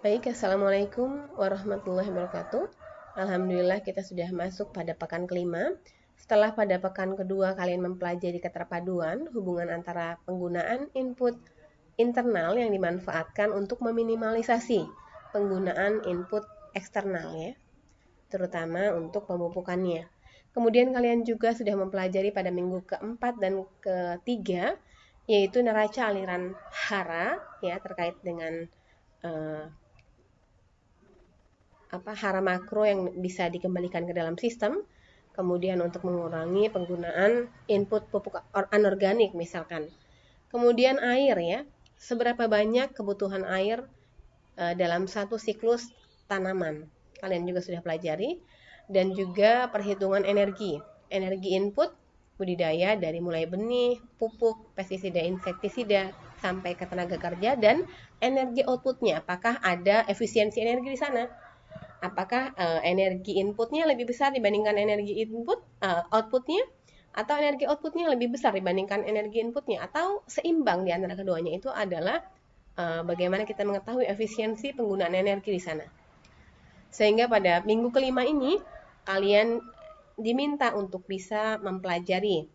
Baik, Assalamualaikum warahmatullahi wabarakatuh. Alhamdulillah kita sudah masuk pada pekan kelima. Setelah pada pekan kedua kalian mempelajari keterpaduan hubungan antara penggunaan input internal yang dimanfaatkan untuk meminimalisasi penggunaan input eksternal ya, terutama untuk pemupukannya. Kemudian kalian juga sudah mempelajari pada minggu keempat dan ketiga, yaitu neraca aliran hara ya, terkait dengan eh, hara makro yang bisa dikembalikan ke dalam sistem, kemudian untuk mengurangi penggunaan input pupuk anorganik misalkan. Kemudian air ya, seberapa banyak kebutuhan air dalam satu siklus tanaman. Kalian juga sudah pelajari. Dan juga perhitungan energi. Energi input budidaya dari mulai benih, pupuk, pestisida, insektisida, sampai ke tenaga kerja, dan energi outputnya. Apakah ada efisiensi energi di sana? Apakah energi inputnya lebih besar dibandingkan energi outputnya, atau energi outputnya lebih besar dibandingkan energi inputnya, atau seimbang di antara keduanya? Itu adalah bagaimana kita mengetahui efisiensi penggunaan energi di sana. Sehingga pada minggu kelima ini kalian diminta untuk bisa mempelajari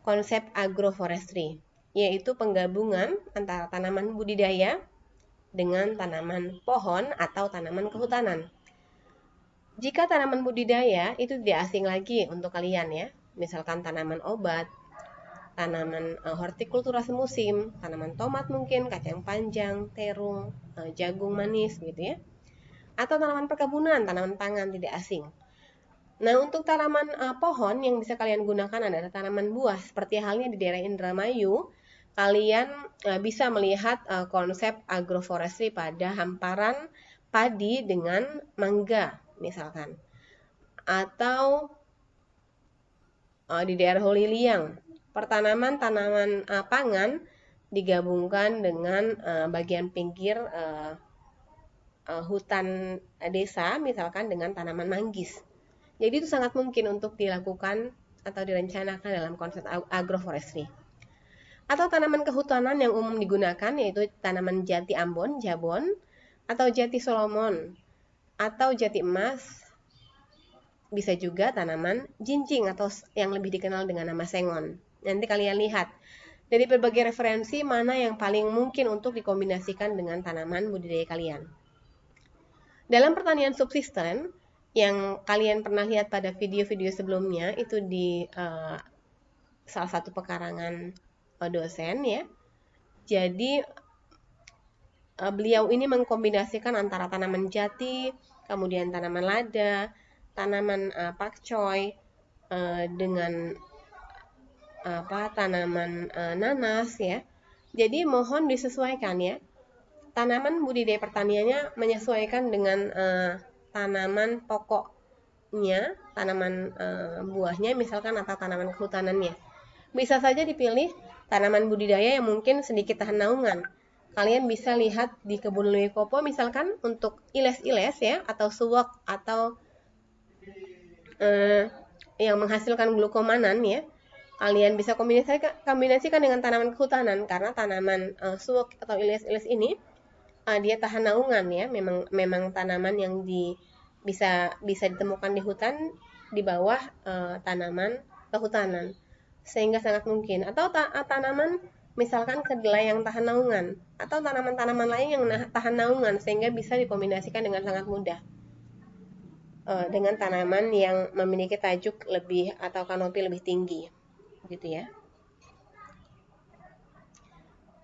konsep agroforestry, yaitu penggabungan antara tanaman budidaya dengan tanaman pohon atau tanaman kehutanan. Jika tanaman budidaya itu tidak asing lagi untuk kalian ya, misalkan tanaman obat, tanaman hortikultura semusim, tanaman tomat mungkin, kacang panjang, terung, jagung manis gitu ya. Atau tanaman perkebunan, tanaman pangan tidak asing. Nah, untuk tanaman pohon yang bisa kalian gunakan adalah tanaman buah. Seperti halnya di daerah Indramayu, kalian bisa melihat konsep agroforestry pada hamparan padi dengan mangga misalkan. Atau di daerah Holiliang, pertanaman tanaman pangan digabungkan dengan bagian pinggir hutan desa misalkan dengan tanaman manggis. Jadi itu sangat mungkin untuk dilakukan atau direncanakan dalam konsep agroforestry. Atau tanaman kehutanan yang umum digunakan yaitu tanaman jati Ambon, Jabon, atau jati Solomon, atau jati emas. Bisa juga tanaman jinjing atau yang lebih dikenal dengan nama sengon. Nanti kalian lihat dari berbagai referensi mana yang paling mungkin untuk dikombinasikan dengan tanaman budidaya kalian. Dalam pertanian subsisten yang kalian pernah lihat pada video-video sebelumnya itu di salah satu pekarangan dosen ya. Jadi beliau ini mengkombinasikan antara tanaman jati, kemudian tanaman lada, tanaman pakcoy dengan tanaman nanas ya. Jadi mohon disesuaikan ya. Tanaman budidaya pertaniannya menyesuaikan dengan tanaman pokoknya, tanaman buahnya misalkan, atau tanaman kehutanannya. Bisa saja dipilih tanaman budidaya yang mungkin sedikit tahan naungan. Kalian bisa lihat di kebun Leukopo misalkan untuk iles-iles ya, atau suwak, atau yang menghasilkan glukomanan ya. Kalian bisa kombinasikan dengan tanaman kehutanan, karena tanaman suwak atau iles-iles ini dia tahan naungan ya, memang tanaman yang bisa ditemukan di hutan di bawah tanaman kehutanan, sehingga sangat mungkin. Atau tanaman misalkan kedelai yang tahan naungan, atau tanaman-tanaman lain yang tahan naungan, sehingga bisa dikombinasikan dengan sangat mudah dengan tanaman yang memiliki tajuk lebih atau kanopi lebih tinggi gitu ya.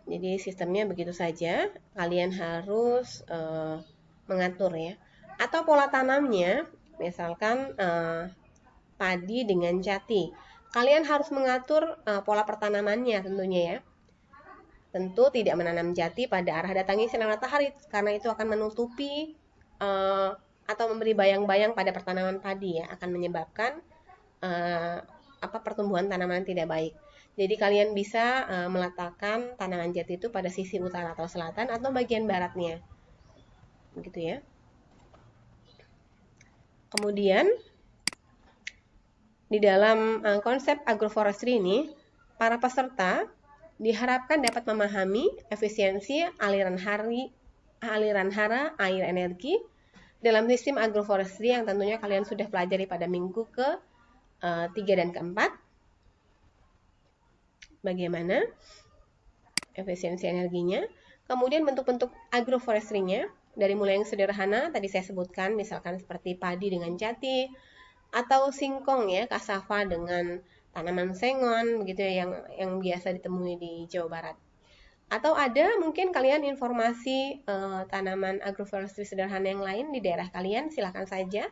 Jadi sistemnya begitu saja, kalian harus mengatur ya. Atau pola tanamnya, misalkan padi dengan jati. Kalian harus mengatur pola pertanamannya tentunya ya. Tentu tidak menanam jati pada arah datangnya sinar matahari, karena itu akan menutupi atau memberi bayang-bayang pada pertanaman padi ya, akan menyebabkan pertumbuhan tanaman tidak baik. Jadi kalian bisa meletakkan tanaman jati itu pada sisi utara atau selatan atau bagian baratnya. Begitu ya. Kemudian di dalam konsep agroforestry ini, para peserta diharapkan dapat memahami efisiensi aliran aliran hara, air, energi dalam sistem agroforestry yang tentunya kalian sudah pelajari pada minggu ke-3 dan ke-4. Bagaimana efisiensi energinya. Kemudian bentuk-bentuk agroforestry-nya, dari mulai yang sederhana, tadi saya sebutkan, misalkan seperti padi dengan jati, atau singkong ya, kasava dengan tanaman sengon, begitu ya, yang biasa ditemui di Jawa Barat. Atau ada mungkin kalian informasi tanaman agroforestry sederhana yang lain di daerah kalian, silakan saja.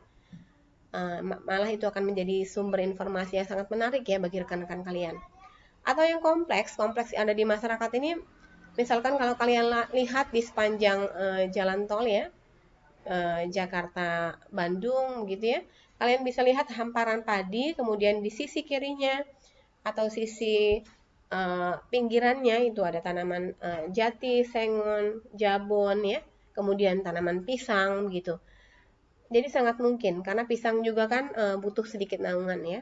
Malah itu akan menjadi sumber informasi yang sangat menarik ya bagi rekan-rekan kalian. Atau yang kompleks yang ada di masyarakat ini, misalkan kalau kalian lihat di sepanjang jalan tol ya, Jakarta Bandung gitu ya, kalian bisa lihat hamparan padi, kemudian di sisi kirinya atau sisi pinggirannya itu ada tanaman jati, sengon, jabon ya, kemudian tanaman pisang gitu. Jadi sangat mungkin karena pisang juga kan butuh sedikit naungan ya.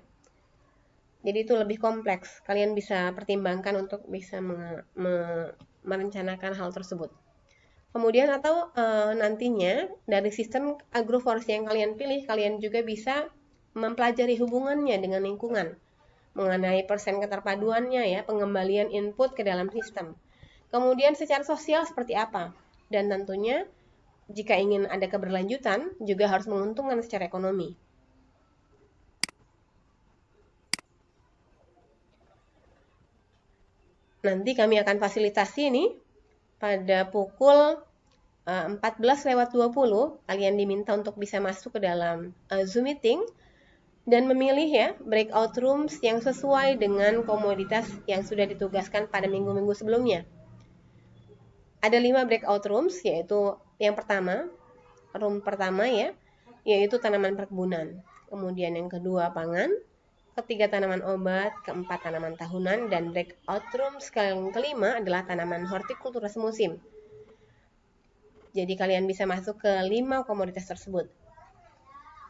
Jadi itu lebih kompleks. Kalian bisa pertimbangkan untuk bisa merencanakan hal tersebut. Kemudian atau nantinya dari sistem agroforestry yang kalian pilih, kalian juga bisa mempelajari hubungannya dengan lingkungan, mengenai persen keterpaduannya ya, pengembalian input ke dalam sistem. Kemudian secara sosial seperti apa? Dan tentunya jika ingin ada keberlanjutan juga harus menguntungkan secara ekonomi. Nanti kami akan fasilitasi ini pada pukul 14:20 kalian diminta untuk bisa masuk ke dalam Zoom meeting dan memilih ya breakout rooms yang sesuai dengan komoditas yang sudah ditugaskan pada minggu-minggu sebelumnya. Ada 5 breakout rooms, yaitu yang pertama, room pertama ya, yaitu tanaman perkebunan. Kemudian yang kedua pangan, ketiga tanaman obat, keempat tanaman tahunan, dan breakout rooms yang kelima adalah tanaman hortikultura semusim. Jadi kalian bisa masuk ke 5 komoditas tersebut.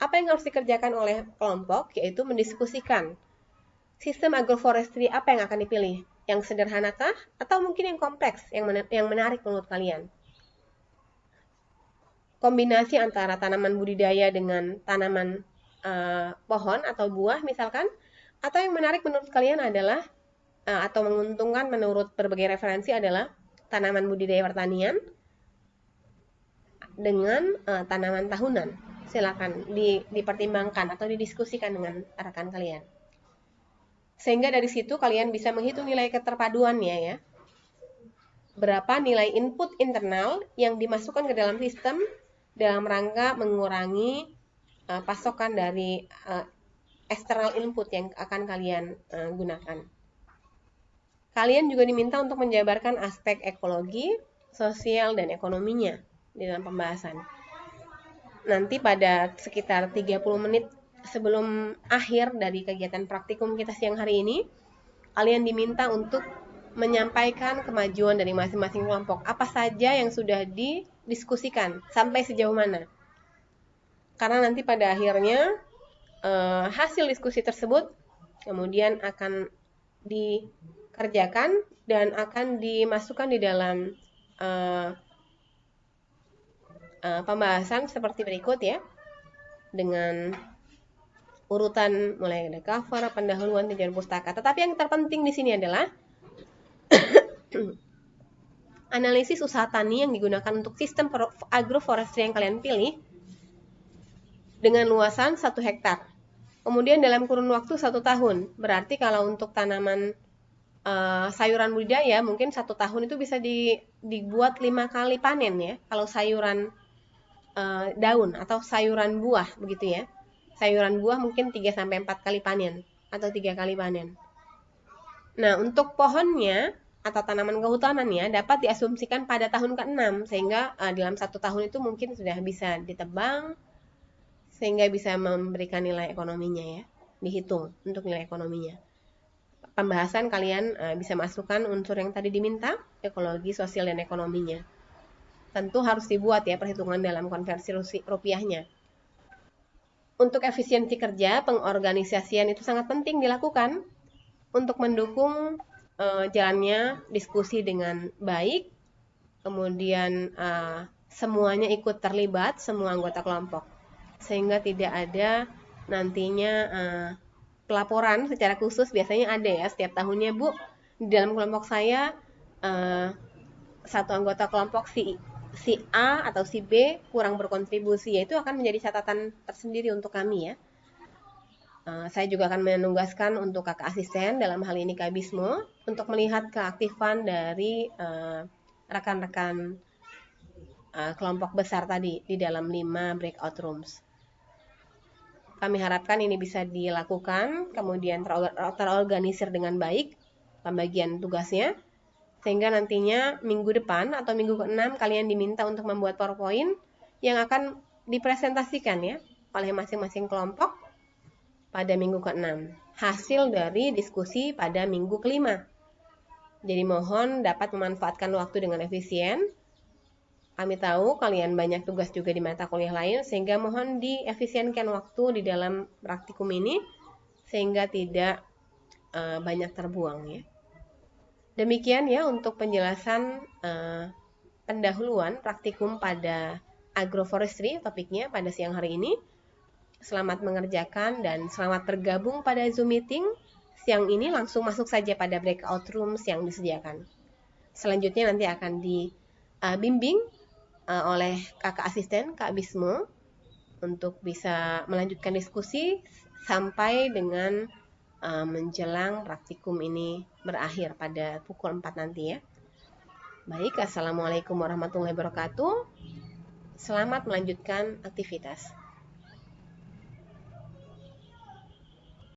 Apa yang harus dikerjakan oleh kelompok, yaitu mendiskusikan sistem agroforestry apa yang akan dipilih, yang sederhanakah atau mungkin yang kompleks, yang menarik menurut kalian. Kombinasi antara tanaman budidaya dengan tanaman pohon atau buah misalkan, atau yang menarik menurut kalian adalah atau menguntungkan menurut berbagai referensi adalah tanaman budidaya pertanian dengan tanaman tahunan. Silakan dipertimbangkan atau didiskusikan dengan rekan kalian. Sehingga dari situ kalian bisa menghitung nilai keterpaduannya ya. Berapa nilai input internal yang dimasukkan ke dalam sistem dalam rangka mengurangi pasokan dari external input yang akan kalian gunakan. Kalian juga diminta untuk menjabarkan aspek ekologi, sosial, dan ekonominya di dalam pembahasan. Nanti pada sekitar 30 menit sebelum akhir dari kegiatan praktikum kita siang hari ini, kalian diminta untuk menyampaikan kemajuan dari masing-masing kelompok. Apa saja yang sudah didiskusikan, sampai sejauh mana. Karena nanti pada akhirnya hasil diskusi tersebut kemudian akan dikerjakan dan akan dimasukkan di dalam pembahasan seperti berikut ya, dengan urutan mulai ada cover, pendahuluan, tujuan pustaka. Tetapi yang terpenting di sini adalah analisis usaha tani yang digunakan untuk sistem agroforestry yang kalian pilih dengan luasan 1 hektar. Kemudian dalam kurun waktu 1 tahun. Berarti kalau untuk tanaman sayuran budidaya mungkin 1 tahun itu bisa dibuat 5 kali panen ya. Kalau sayuran daun atau sayuran buah begitu ya. Sayuran buah mungkin 3-4 kali panen atau 3 kali panen. Nah, untuk pohonnya atau tanaman kehutanannya dapat diasumsikan pada tahun ke-6 sehingga dalam 1 tahun itu mungkin sudah bisa ditebang sehingga bisa memberikan nilai ekonominya ya, dihitung untuk nilai ekonominya. Pembahasan kalian bisa masukkan unsur yang tadi diminta, ekologi, sosial, dan ekonominya. Tentu harus dibuat ya perhitungan dalam konversi rupiahnya. Untuk efisiensi kerja, pengorganisasian itu sangat penting dilakukan untuk mendukung jalannya diskusi dengan baik, kemudian semuanya ikut terlibat, semua anggota kelompok, sehingga tidak ada nantinya pelaporan secara khusus. Biasanya ada ya setiap tahunnya, Bu, di dalam kelompok saya satu anggota kelompok si A atau si B kurang berkontribusi, yaitu akan menjadi catatan tersendiri untuk kami ya. Saya juga akan menugaskan untuk kakak asisten, dalam hal ini Kak Bismo, untuk melihat keaktifan dari rekan-rekan kelompok besar tadi di dalam 5 breakout rooms. Kami harapkan ini bisa dilakukan, kemudian terorganisir dengan baik pembagian tugasnya, sehingga nantinya minggu depan atau minggu ke-6 kalian diminta untuk membuat PowerPoint yang akan dipresentasikan ya oleh masing-masing kelompok pada minggu ke-6, hasil dari diskusi pada minggu ke-5. Jadi mohon dapat memanfaatkan waktu dengan efisien. Kami tahu kalian banyak tugas juga di mata kuliah lain, sehingga mohon diefisienkan waktu di dalam praktikum ini, sehingga tidak banyak terbuang ya. Demikian ya untuk penjelasan pendahuluan praktikum pada agroforestry topiknya pada siang hari ini. Selamat mengerjakan dan selamat bergabung pada Zoom meeting siang ini. Langsung masuk saja pada breakout rooms yang disediakan. Selanjutnya nanti akan dibimbing oleh kakak asisten Kak Bismo untuk bisa melanjutkan diskusi sampai dengan menjelang praktikum ini berakhir pada pukul 4 nanti ya. Baik, Assalamualaikum warahmatullahi wabarakatuh. Selamat melanjutkan aktivitas.